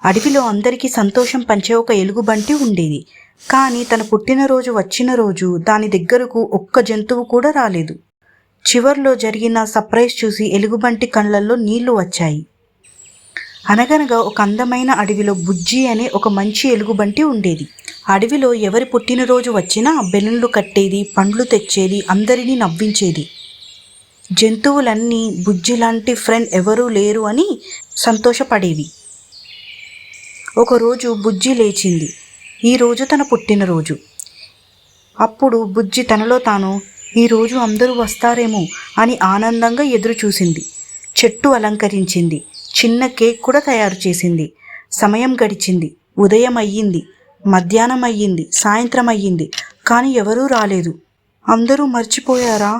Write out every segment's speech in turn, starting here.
అడవిలో అందరికీ సంతోషం పంచే ఒక ఎలుగుబంటి ఉండేది. కానీ తన పుట్టినరోజు వచ్చిన రోజు దాని దగ్గరకు ఒక్క జంతువు కూడా రాలేదు. చివర్లో జరిగిన సర్ప్రైజ్ చూసి ఎలుగుబంటి కళ్ళల్లో నీళ్లు వచ్చాయి. అనగనగా ఒక అందమైన అడవిలో బుజ్జి అనే ఒక మంచి ఎలుగుబంటి ఉండేది. అడవిలో ఎవరి పుట్టినరోజు వచ్చినా బెలూన్లు కట్టేది, పండ్లు తెచ్చేది, అందరినీ నవ్వించేది. జంతువులన్నీ బుజ్జి లాంటి ఫ్రెండ్ ఎవరూ లేరు అని సంతోషపడేవి. ఒకరోజు బుజ్జి లేచింది. ఈరోజు తన పుట్టినరోజు. అప్పుడు బుజ్జి తనలో తాను ఈరోజు అందరూ వస్తారేమో అని ఆనందంగా ఎదురు చూసింది. చెట్టు అలంకరించింది, చిన్న కేక్ కూడా తయారు చేసింది. సమయం గడిచింది. ఉదయం అయ్యింది, మధ్యాహ్నం అయ్యింది, సాయంత్రం అయ్యింది. కానీ ఎవరూ రాలేదు. అందరూ మర్చిపోయారా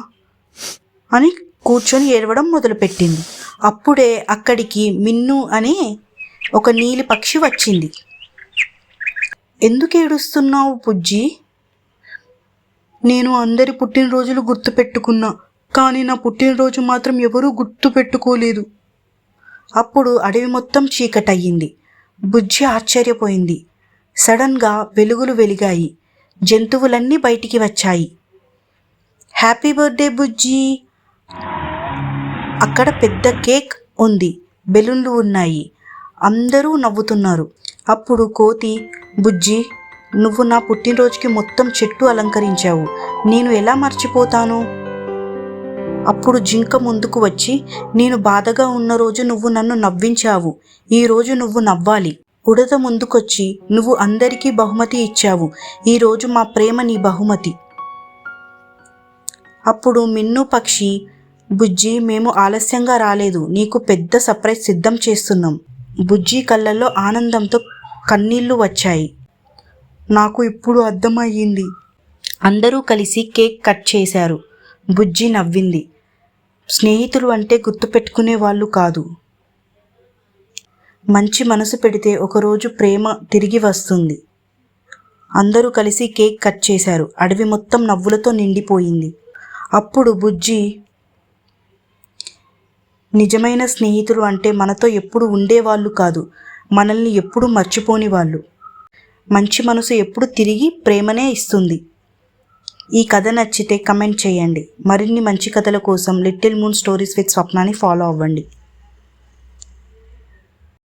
అని కూర్చొని ఏడవడం మొదలుపెట్టింది. అప్పుడే అక్కడికి మిన్ను అనే ఒక నీలి పక్షి వచ్చింది. ఎందుకు ఏడుస్తున్నావు బుజ్జి? నేను అందరి పుట్టినరోజులు గుర్తుపెట్టుకున్నా, కానీ నా పుట్టినరోజు మాత్రం ఎవరూ గుర్తుపెట్టుకోలేదు. అప్పుడు అడవి మొత్తం చీకటయ్యింది. బుజ్జి ఆశ్చర్యపోయింది. సడన్గా వెలుగులు వెలిగాయి. జంతువులన్నీ బయటికి వచ్చాయి. హ్యాపీ బర్త్డే బుజ్జి. అక్కడ పెద్ద కేక్ ఉంది, బెలూన్లు ఉన్నాయి, అందరూ నవ్వుతున్నారు. అప్పుడు కోతి, బుజ్జి, నువ్వు నా పుట్టినరోజుకి మొత్తం చెట్టు అలంకరించావు, నేను ఎలా మర్చిపోతాను? అప్పుడు జింక ముందుకు వచ్చి, నేను బాధగా ఉన్న రోజు నువ్వు నన్ను నవ్వించావు, ఈరోజు నువ్వు నవ్వాలి. ఉడత ముందుకొచ్చి, నువ్వు అందరికీ బహుమతి ఇచ్చావు, ఈరోజు మా ప్రేమ నీ బహుమతి. అప్పుడు మిన్ను పక్షి, బుజ్జి, మేము ఆలస్యంగా రాలేదు, నీకు పెద్ద సర్ప్రైజ్ సిద్ధం చేస్తున్నాం. బుజ్జి కళ్ళల్లో ఆనందంతో కన్నీళ్లు వచ్చాయి. నాకు ఇప్పుడు అర్థమయ్యింది. అందరూ కలిసి కేక్ కట్ చేశారు. బుజ్జి నవ్వింది. స్నేహితులు అంటే గుర్తుపెట్టుకునే వాళ్ళు కాదు, మంచి మనసు పెడితే ఒకరోజు ప్రేమ తిరిగి వస్తుంది. అందరూ కలిసి కేక్ కట్ చేశారు. అడవి మొత్తం నవ్వులతో నిండిపోయింది. అప్పుడు బుజ్జి, నిజమైన స్నేహితులు అంటే మనతో ఎప్పుడు ఉండేవాళ్ళు కాదు, మనల్ని ఎప్పుడు మర్చిపోని వాళ్ళు. మంచి మనసు ఎప్పుడు తిరిగి ప్రేమనే ఇస్తుంది. ఈ కథ నచ్చితే కమెంట్ చేయండి. మరిన్ని మంచి కథల కోసం లిటిల్ మూన్ స్టోరీస్ విత్ స్వప్నాని ఫాలో అవ్వండి.